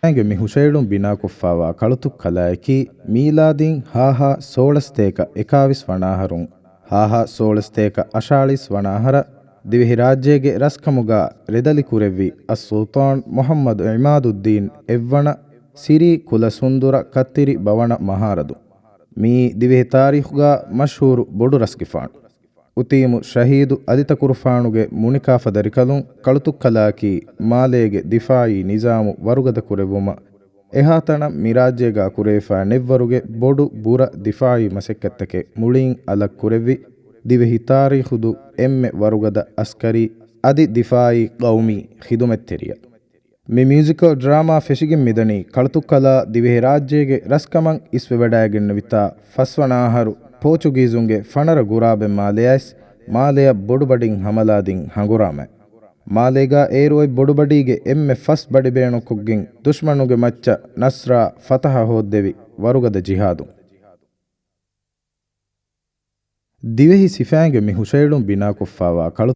Ange mi Hushailun bina kuffawa kalutuk kalaiki Miladin haha solasteka ekavis vanaharun haha solasteka ashalis vanahara divhi rajyege raskamuga redali kurevi as-Sultan Muhammad Imaduddin evwana Siri Kulasundura Kattiri Bawana Maharadu mi divhi tarikhuga mashhur bodu raskifan ಉತೀಮು ಶಹೀದು ಅದಿತ ಕುರ್ಫಾಣುಗೆ ಮುನಿಕಾಫದರಿಕಲುಂ ಕಳುತುಕ್ಕಲಾಕಿ ಮಾಲೆಗೆ ದಿಫಾಯಿ ನಿಜಾಮು ವರುಗದ ಕುರೆವುಮ ಎಹಾತಣ ಮಿರಾಜ್ಯಗ ಕುರೇಫಾ ನೆವ್ವರುಗೆ ಬೊಡು ಬುರ ದಿಫಾಯಿ ಮಸೆಕ್ಕತ್ತಕೆ ಮುಳಿಂ ಅಲಕ್ ಕುರೆವ್ವಿ ದಿವೆಹಿ ತಾರೀಖುದು ಎಮ್ಮೆ ವರುಗದ ಅಸ್ಕರಿ ಅದಿ ದಿಫಾಯಿ ಗೌಮಿ ಹಿದುಮೆತ್ತೆರಿಯ ಮಿ musical drama ಫೆಶಿಗೆ ಮಿದನಿ ಕಳುತುಕ್ಕಲ ದಿವೆಹಿ ರಾಜ್ಯಗೆ ರಸ್ಕಮಂ ಇಸ್ವೆ ವೆಡಾಯಗೆನ್ನ ವಿತಾ ಫಸ್ವನಾಹರು ಪೋರ್ಚುಗೀಸುಂಗೆ ಫಣರ ಗುರಾಬೆ ಮಾಲೆಯಸ್ ಮಾಲೆಯ ಬೊಡುಬಡಿಂ ಹಮಲಾದಿಂ ಹಂಗುರಾಮೆ ಮಾಲೆಗ ಏರುವೈ ಬೊಡುಬಡಿಗೆ ಎಮ್ಮೆ ಫಸ್ ಬಡಿಬೇಣು ಕುಗ್ಗಿಂ ದುಶ್ಮನುಗೆ ಮಚ್ಚ ನಸ್ರಾ ಫತಹ ಹೋದ್ದೆವಿ ವರುಗದ ಜಿಹಾದು ದಿವೆಹಿ ಸಿಫಾಂಗೆ ಮಿ ಹುಶೈಳುಂ ಬಿನಾ ಕುಫ್ಫಾವಾ ಕಳು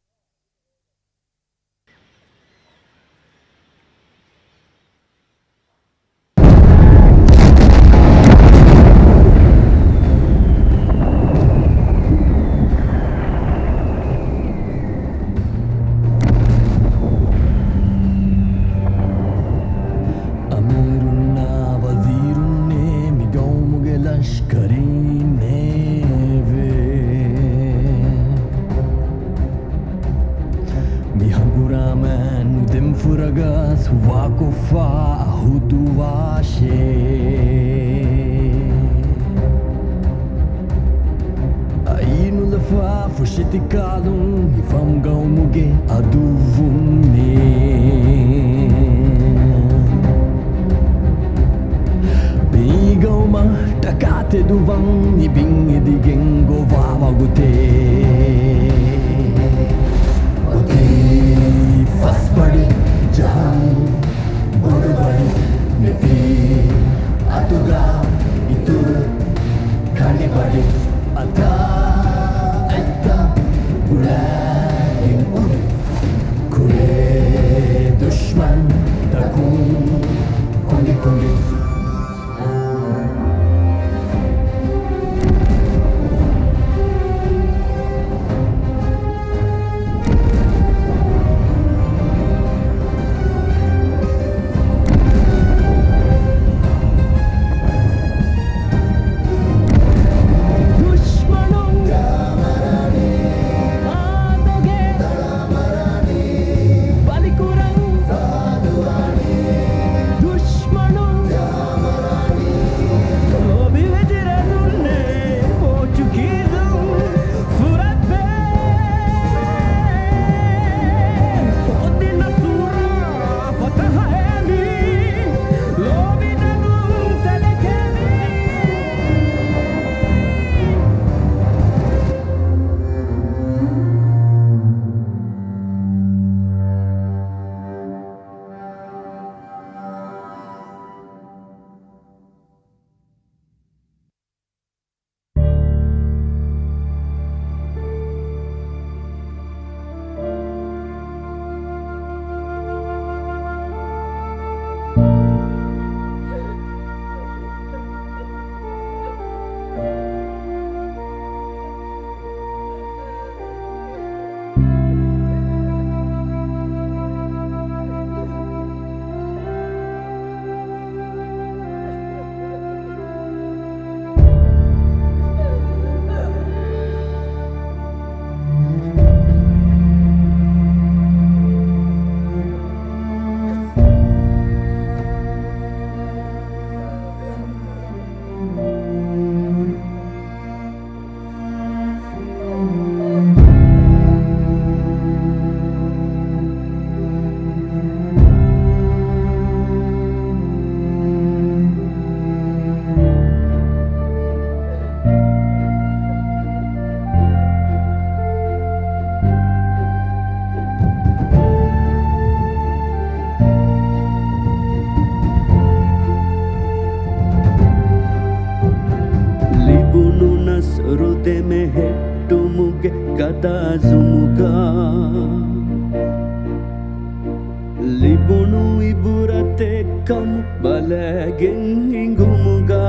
Libunu iburate kamu balagin ingumuga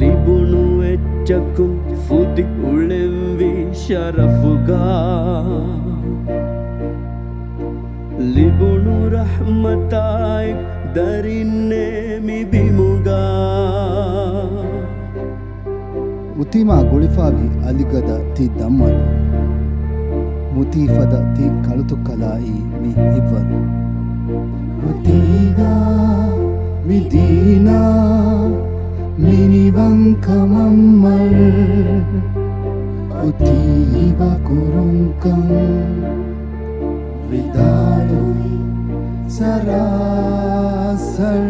libunu etchakum fudi ulemvi sharafuga libunu rahmatai darinne mibimuga utima gulifavi aligada ti dammal mutifada ti kalutu kalai mi hibwal mutiga midina minivan kamammal utiba kurungkam vidalu sarasar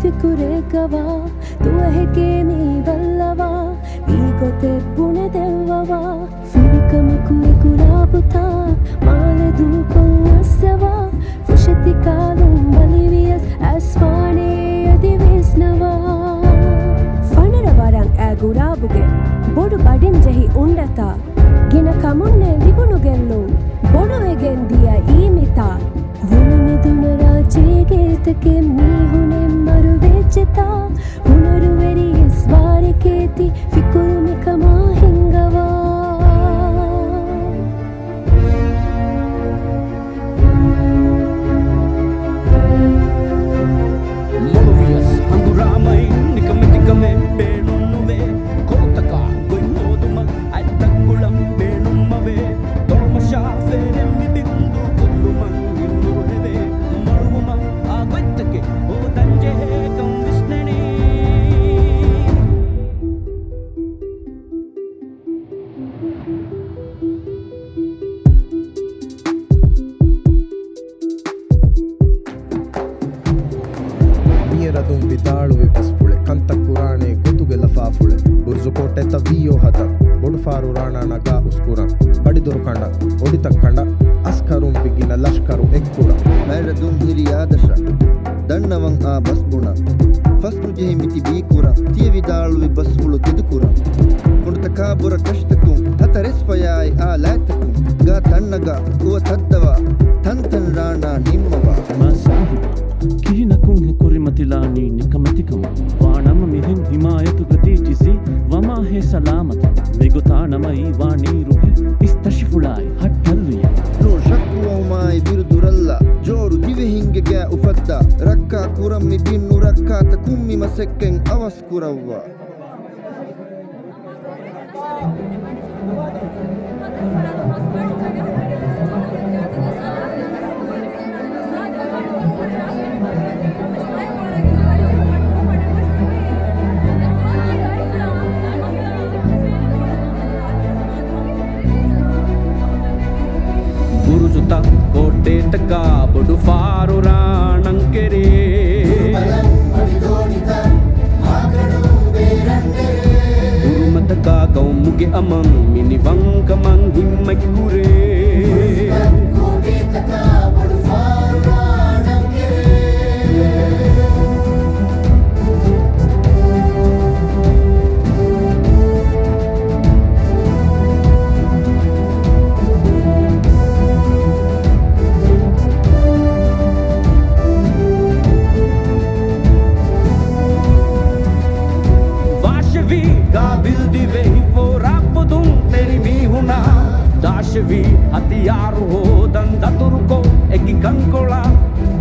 ಫಿಕುರೇಗವಾ ತುವಹೆಗೆ ಮೀ ಬಲ್ಲವಾ ಈಗೊತೆ ಪುಣೆ ದೆವ್ವವಾ ಫಿರಿಕಮಕುವೆ ಕುರಾಬುತಾ ಮಾಲೆ ದೂಕೊಂ ಅಸ್ಸವಾ ಫುಷತಿ ಕಾಲುಂ ಬಲಿವಿಯಸ್ ಅಸ್ಫಾನೆ ಅದಿವಿಸ್ನವಾ ಫಣರ ವರಂ ಆ ಗುರಾಬುಗೆ ಬೊಡು ಬಡಿನ್ ಜಹಿ ಉಂಡತಾ ಗಿನ ಕಮುನ್ನೆ ಲಿಬುಣು ಗೆಲ್ಲು ಬೊಡುವೆಗೆನ್ ದಿಯ ಈಮಿತಾ ಹುಣಮೆದುನ ರಾಜೇಗೇತಕ್ಕೆ ಮೀಹುನೆ ಮರುವೆಚ್ಚತಾ ಹುಣರುವೆರಿ ಸ್ವಾರಿಕೇತಿ ಫಿಕುರುಮಿಕಮಾ ಹಿಂಗವಾ Monovias hanguramai nikamitikame beenunnuve kotaka goinhoduma attakulam beenummave tolmasha feremmi bindu kulluman hinduheve maruma abattake o danje kam visnani ಮೀರದುಂ ವಿದಾಳುವೆ ಬಸ್ಫುಳೆ ಕಂತ ಕುರಾಣೆ ಗುತುಗೆ ಲಫಾಫುಳೆ ಬುರ್ಜು ಕೋಟೆ ತವಿಯೋ ಹತ ಬೊಡುಫಾರು ರಾಣ ನಗ ಉಸ್ಕುರಂ ಬಡಿದುರು ಕಂಡ ಒಡಿತಕ್ಕಂಡ ಅಸ್ಕರುಂ ಬಿಗಿನ ಲಷ್ಕರು ಎಕ್ಕುರ ಮೈರದುಂ ಹಿರಿಯಾದಶ ದಣ್ಣವಂ ಆ ಬಸ್ಬುಣ ಫಸ್ನು ಜೆಹಿಮಿತಿ ಬೀಕುರ ತಿಯ ವಿದಾಳುವೆ ಬಸ್ಫುಳು ಕೆದುಕುರ ಕುಂಡತ ಕಾಬುರ ಕಷ್ಟಕುಂ ಹತರೆಸ್ಫಯಾಯ್ ಆ ಲಾಯ್ತಕುಂ ಗಾ ತಣ್ಣಗ ಉವ ತದ್ದವ ತಂತನ್ Rana ನಿಮ್ಮವ masahiba kihinakun he kurimatilani nikamatikam vaanam mihin himayatu gatijisi wama he salamata megotanamai vaaniruhe istashifulai hattalliya ನೋ ಶಕ್ಕುವಮಾಯಿ ಬಿರುದುರಲ್ಲ ಜೋರು ದಿವೆ ಹಿಂಗೆ ಗ್ಯಾ ಉಫದ್ದ ರಕ್ಕ ಕುರಮ್ಮಿ ಬಿನ್ನು ರಕ್ಕಾತ ಕುಮ್ಮಿ ಮಸೆಕ್ಕೆಂ ಅವಸ್ಕುರವ್ವ ಗುರುಸುತ ಕೋಟೆ ತಕ ಬೊಡು ಫಾರು ರಾಣಂಕೆರೆ ಗುರುಮತಕ ಕೌಮುಗೆ ಅಮಂ ಮಿನಿ ವಂಕಮಂ ಹಿಮ್ಮಕ್ಕುರೆ दाशवी हथियार हो दंदतुर को एक कंकोला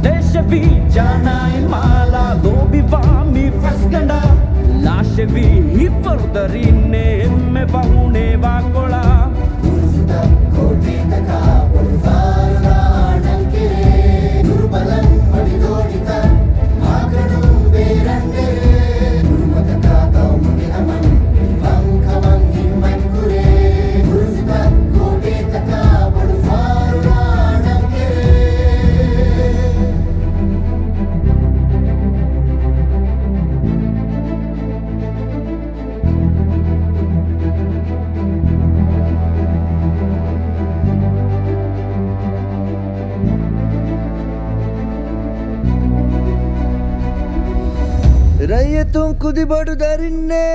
देशवी जानाई माला लोबी वामी फसगंडा लाशवी हिपर दरीने में बहुने वाकोला कोटी तका बुलफार राणंकिरे दुर्बलन Rayitun kudibodu darinne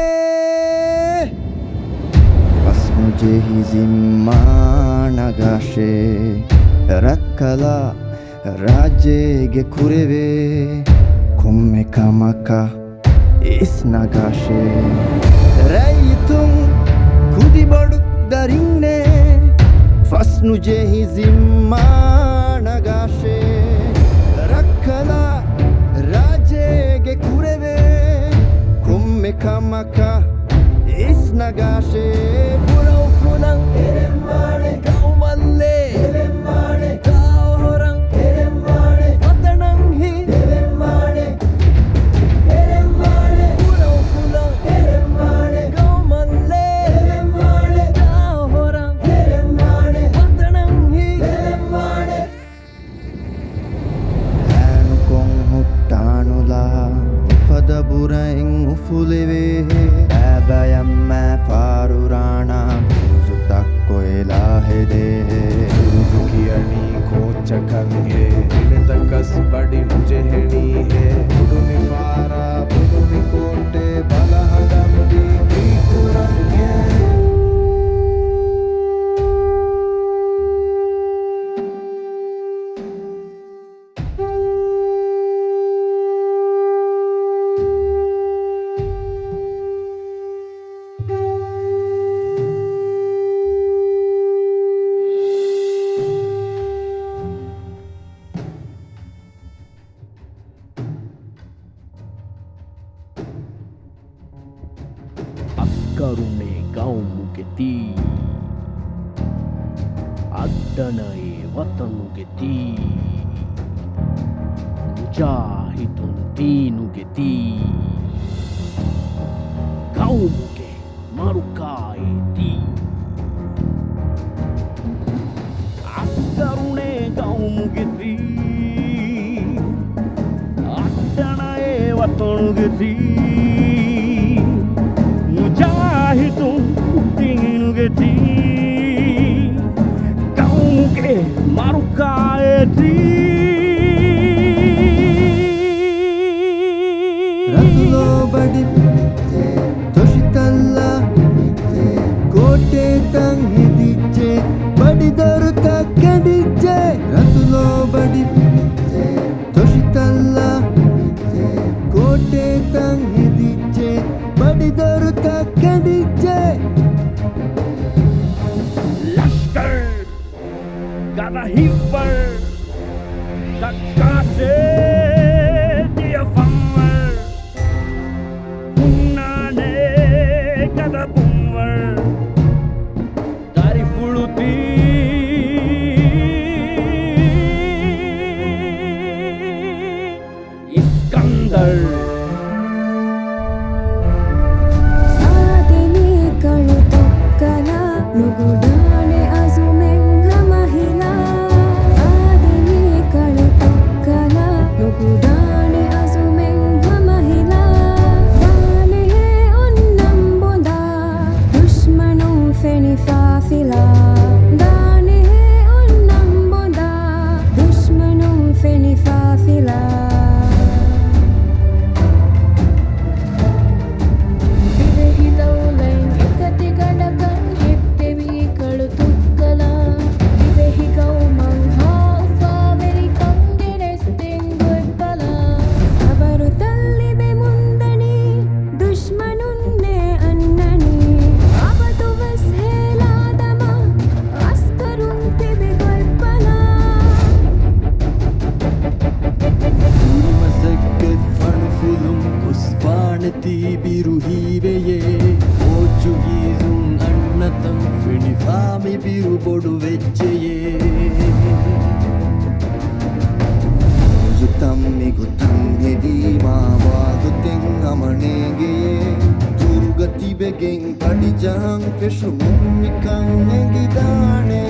Fasmuje hizimma nagashe Rakkala rajyege kureve Komme kamaka isnagashe Rayitun kudibodu darinne Fasnuje hizimma nagashe Rakkala rajyege kureve Komme kamaka isnagashe Burau funang eremmane kaumalle eremmane kaoran eremmane watanang hi eremmane eremmane burau funang eremmane kaumalle eremmane kaoran eremmane watanang hi eremmane anu kong huttanula fada burain ufuleve Abayamma farurana buzutakko elahede Kiyani kochakange Nidakas badi mujeheni he Udumi fara budumi kote balahagambi Kurange අස්කරුණේ ගවුමුගෙති අඩ්ඩනයේ වතනුගෙති මුජාහිතුන් තීනුගෙති ගවුමුගේ මරුකායේති අස්කරුණේ ගවුමුගෙති අඩ්ඩනයේ වතනුගෙති Mujahidun tinginugeti Kaumuke marukaeti Ratulo badi toshitalla kote tang hediche badi daruta kadiche Ratulo badi toshitalla kote tang hediche badi daruta kadiche Lashkar Gada hipper Takase Dia fammer Hunnane Gada bummer Dari fuluti Iskandar ಸಾದಿನಿ ಕಳುತೊಕ್ಕಲ ನುಗುಡಾನೆ ಅಜುಮೆಂಗ ಮಹಿಳಾ ಸಾದಿನಿ ಕಳುತೊಕ್ಕಲ ನುಗುಡಾನೆ ಅಜುಮೆಂಗ ಮಹಿಳಾ ವಾನೆ ಉನ್ನಂಬುದ ದುಶ್ಮನು ಫೆನಿಫಾಫಿಲಾ ದಾನೆ ಉನ್ನಂಬುದ ದುಶ್ಮನು ಫೆನಿಫಾಫಿಲಾ biru hiveye Portuguesun annatan finifami biru bodu vecheye Zutammi gutam hedi maavaguten amanege Turgati begen padijang feshu mummikan negidane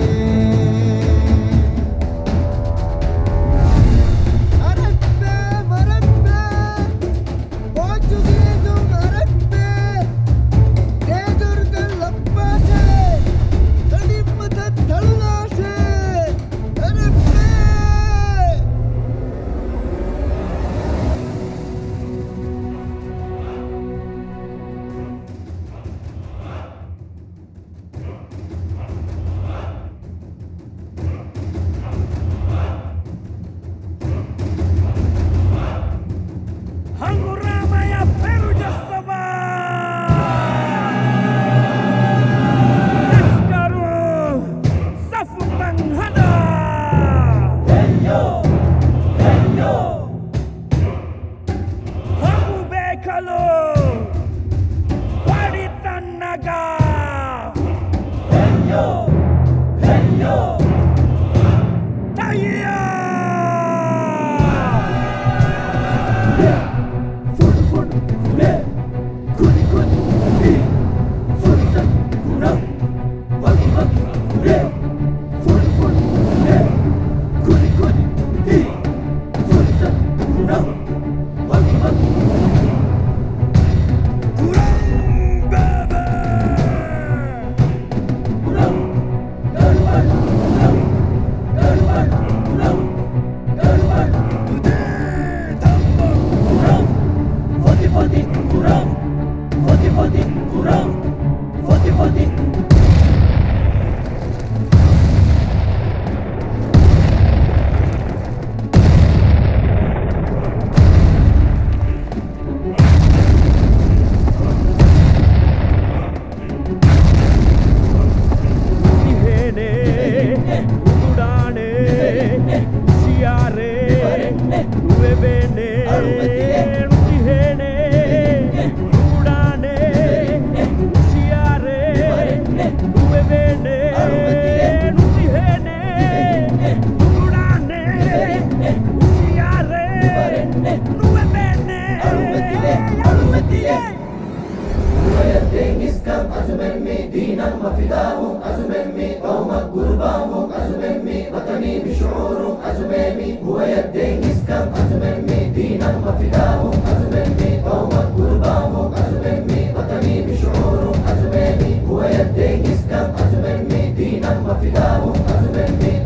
أزممي دينا وفداهم أزممي قومك قربانهم أزممي وطني بشعورهم أزممي هو يدين إسكم أزممي دينا وفداهم أزممي قومك قربانهم أزممي وطني بشعورهم أزممي هو يدين إسكم أزممي دينا وفداهم أزممي